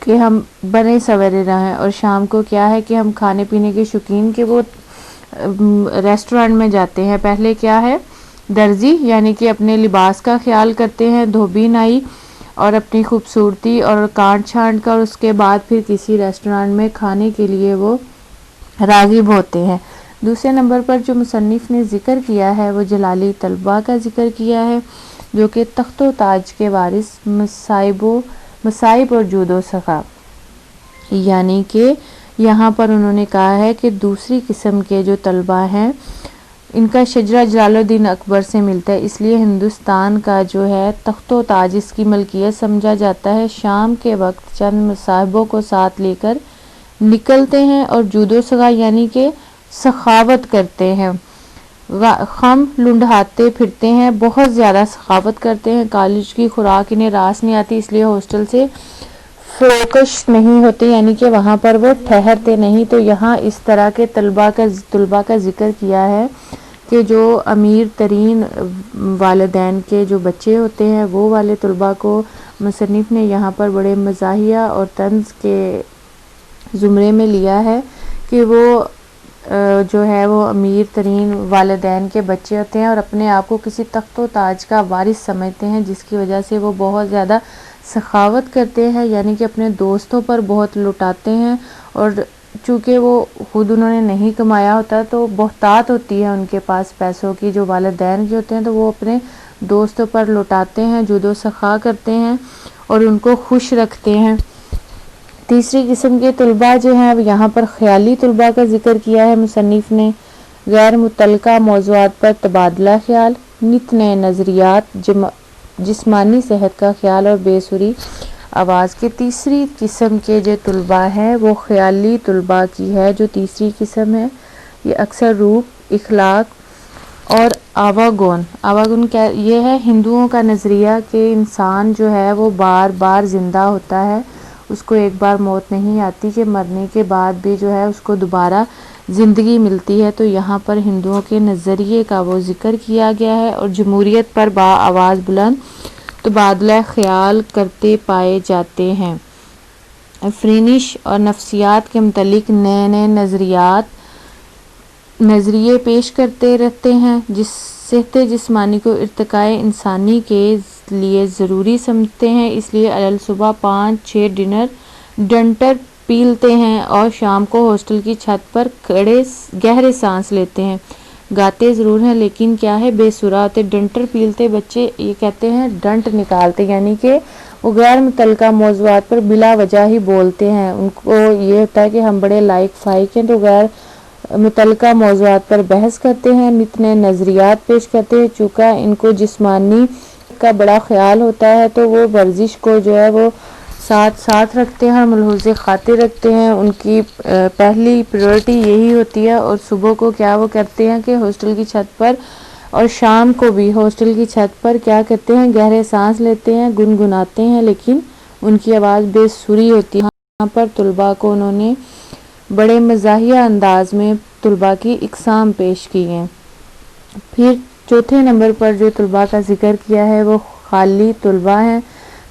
کہ ہم بنے سویرے رہیں، اور شام کو کیا ہے کہ ہم کھانے پینے کے شوقین کہ وہ ریسٹورنٹ میں جاتے ہیں. پہلے کیا ہے درزی یعنی کہ اپنے لباس کا خیال کرتے ہیں، دھوبی نائی اور اپنی خوبصورتی اور کاٹ چھانٹ کر اس کے بعد پھر کسی ریسٹورانٹ میں کھانے کے لیے وہ راغب ہوتے ہیں. دوسرے نمبر پر جو مصنف نے ذکر کیا ہے وہ جلالی طلبہ کا ذکر کیا ہے، جو کہ تخت و تاج کے وارث مصائب اور جود و سخا، یعنی کہ یہاں پر انہوں نے کہا ہے کہ دوسری قسم کے جو طلبہ ہیں ان کا شجرہ جلال الدین اکبر سے ملتا ہے، اس لیے ہندوستان کا جو ہے تخت و تاج اس کی ملکیت سمجھا جاتا ہے. شام کے وقت چند مصاحبوں کو ساتھ لے کر نکلتے ہیں اور جود و سخا یعنی کہ سخاوت کرتے ہیں، خم لنڈھاتے پھرتے ہیں، بہت زیادہ سخاوت کرتے ہیں. کالج کی خوراک انہیں راس نہیں آتی، اس لیے ہاسٹل سے فروکش نہیں ہوتے، یعنی کہ وہاں پر وہ ٹھہرتے نہیں. تو یہاں اس طرح کے طلبہ کا ذکر کیا ہے کہ جو امیر ترین والدین کے جو بچے ہوتے ہیں وہ والے طلبہ کو مصنف نے یہاں پر بڑے مزاحیہ اور طنز کے زمرے میں لیا ہے کہ وہ جو ہے وہ امیر ترین والدین کے بچے ہوتے ہیں اور اپنے آپ کو کسی تخت و تاج کا وارث سمجھتے ہیں، جس کی وجہ سے وہ بہت زیادہ سخاوت کرتے ہیں، یعنی کہ اپنے دوستوں پر بہت لٹاتے ہیں. اور چونکہ وہ خود انہوں نے نہیں کمایا ہوتا تو بہتات ہوتی ہے ان کے پاس پیسوں کی جو والدین کے ہوتے ہیں، تو وہ اپنے دوستوں پر لٹاتے ہیں، جود و سخا کرتے ہیں اور ان کو خوش رکھتے ہیں. تیسری قسم کے طلباء جو ہیں یہاں پر خیالی طلباء کا ذکر کیا ہے مصنف نے. غیر متعلقہ موضوعات پر تبادلہ خیال، نت نئے نظریات، جسمانی صحت کا خیال اور بے سری آواز کے. تیسری قسم کے جو طلباء ہیں وہ خیالی طلباء کی ہے. جو تیسری قسم ہے یہ اکثر روح، اخلاق اور آواگون یہ ہے ہندوؤں کا نظریہ کہ انسان جو ہے وہ بار بار زندہ ہوتا ہے، اس کو ایک بار موت نہیں آتی، کہ مرنے کے بعد بھی جو ہے اس کو دوبارہ زندگی ملتی ہے. تو یہاں پر ہندوؤں کے نظریے کا وہ ذکر کیا گیا ہے. اور جمہوریت پر آواز بلند تبادلہ خیال کرتے پائے جاتے ہیں. فرینش اور نفسیات کے متعلق نئے نئے نظریے پیش کرتے رہتے ہیں، جس صحت جسمانی کو ارتقائے انسانی کے لیے ضروری سمجھتے ہیں. اس لیے صبح 5-6 ڈنٹر پیلتے ہیں اور شام کو ہاسٹل کی چھت پر گہرے سانس لیتے ہیں. گاتے ضرور ہیں لیکن کیا ہے بے سرا ہوتے. ڈنٹر پیلتے بچے یہ کہتے ہیں ڈنٹ نکالتے، یعنی کہ وہ غیر متعلقہ موضوعات پر بلا وجہ ہی بولتے ہیں. ان کو یہ ہوتا ہے کہ ہم بڑے لائق فائق ہیں تو غیر متعلقہ موضوعات پر بحث کرتے ہیں، نت نئے نظریات پیش کرتے ہیں. چونکہ ان کو جسمانی کا بڑا خیال ہوتا ہے تو وہ ورزش کو جو ہے وہ ساتھ رکھتے ہیں اور ملحوظ خاطر رکھتے ہیں. ان کی پہلی پریورٹی یہی ہوتی ہے. اور صبح کو کیا وہ کرتے ہیں کہ ہاسٹل کی چھت پر اور شام کو بھی ہاسٹل کی چھت پر کیا کرتے ہیں گہرے سانس لیتے ہیں، گنگناتے ہیں، لیکن ان کی آواز بے سری ہوتی ہے. یہاں پر طلباء کو انہوں نے بڑے مزاحیہ انداز میں طلباء کی اقسام پیش کی ہیں. پھر چوتھے نمبر پر جو طلباء کا ذکر کیا ہے وہ خالی طلباء ہیں.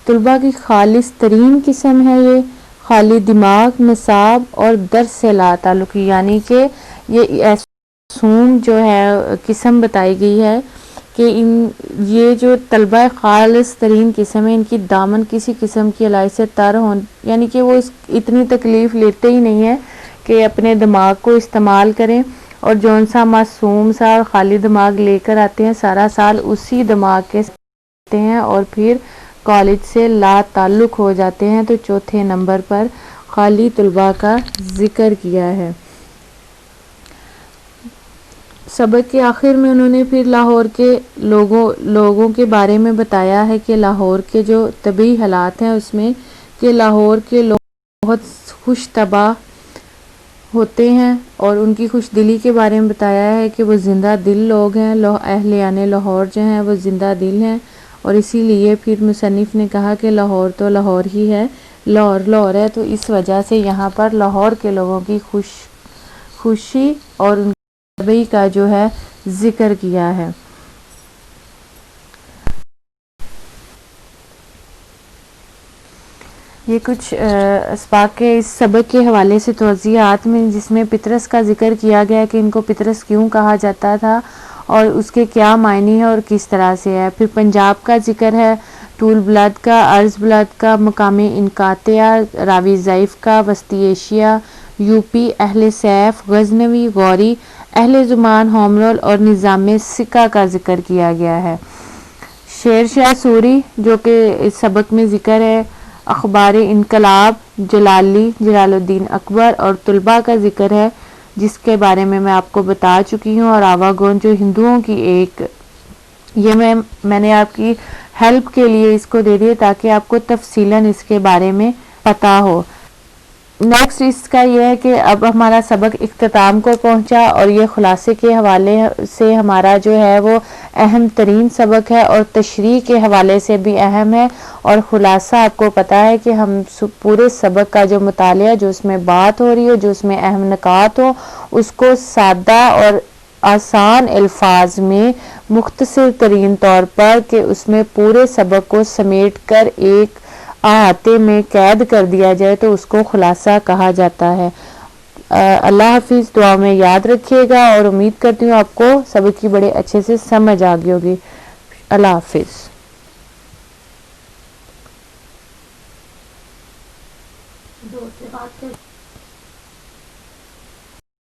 طلباء کی خالص ترین قسم ہے یہ خالی دماغ، نصاب اور درس سے لا تعلقی، یعنی کہ یہ معصوم جو ہے قسم بتائی گئی ہے کہ یہ جو طلباء خالص ترین قسم ہے ان کی دامن کسی قسم کی الائی سے تر ہوں، یعنی کہ وہ اتنی تکلیف لیتے ہی نہیں ہیں کہ اپنے دماغ کو استعمال کریں. اور جون سا معصوم سا خالی دماغ لے کر آتے ہیں سارا سال اسی دماغ کے ساتھ ہیں اور پھر کالج سے لا تعلق ہو جاتے ہیں. تو چوتھے نمبر پر خالی طلباء کا ذکر کیا ہے. سبق کے آخر میں انہوں نے پھر لاہور کے لوگوں کے بارے میں بتایا ہے کہ لاہور کے جو طبعی حالات ہیں اس میں کہ لاہور کے لوگ بہت خوش طبع ہوتے ہیں اور ان کی خوش دلی کے بارے میں بتایا ہے کہ وہ زندہ دل لوگ ہیں. اہلیان لاہور جو ہیں وہ زندہ دل ہیں اور اسی لیے پھر مصنف نے کہا کہ لاہور تو لاہور ہی ہے، لاہور ہے. تو اس وجہ سے یہاں پر لاہور کے لوگوں کی خوشی اور ان کی طبعی کا جو ہے ذکر کیا ہے. یہ کچھ اسباق کے اس سبق کے حوالے سے توضیحات میں جس میں پطرس کا ذکر کیا گیا کہ ان کو پطرس کیوں کہا جاتا تھا اور اس کے کیا معنی ہے اور کس طرح سے ہے. پھر پنجاب کا ذکر ہے، طول بلد کا، عرض بلد کا، مقام انقاطع، راوی ضعیف کا، وسطی ایشیا، یوپی، اہل سیف، غزنوی، غوری، اہل زمان، ہومرول اور نظام سکہ کا ذکر کیا گیا ہے. شیر شاہ سوری جو کہ اس سبق میں ذکر ہے، اخبار انقلاب، جلالی، جلال الدین اکبر اور طلبہ کا ذکر ہے جس کے بارے میں آپ کو بتا چکی ہوں، اور آواگون جو ہندوؤں کی ایک، یہ میں نے آپ کی ہیلپ کے لیے اس کو دے دیا تاکہ آپ کو تفصیلاً اس کے بارے میں پتہ ہو. نیکسٹ اس کا یہ ہے کہ اب ہمارا سبق اختتام کو پہنچا اور یہ خلاصے کے حوالے سے ہمارا جو ہے وہ اہم ترین سبق ہے اور تشریح کے حوالے سے بھی اہم ہے. اور خلاصہ آپ کو پتہ ہے کہ ہم پورے سبق کا جو مطالعہ، جو اس میں بات ہو رہی ہو، جو اس میں اہم نکات ہو، اس کو سادہ اور آسان الفاظ میں مختصر ترین طور پر کہ اس میں پورے سبق کو سمیٹ کر ایک احاطے میں قید کر دیا جائے تو اس کو خلاصہ کہا جاتا ہے. اللہ حافظ. دعا میں یاد رکھیے گا اور امید کرتی ہوں آپ کو سبق کی بڑے اچھے سے سمجھ آ گئی ہوگی. اللہ حافظ.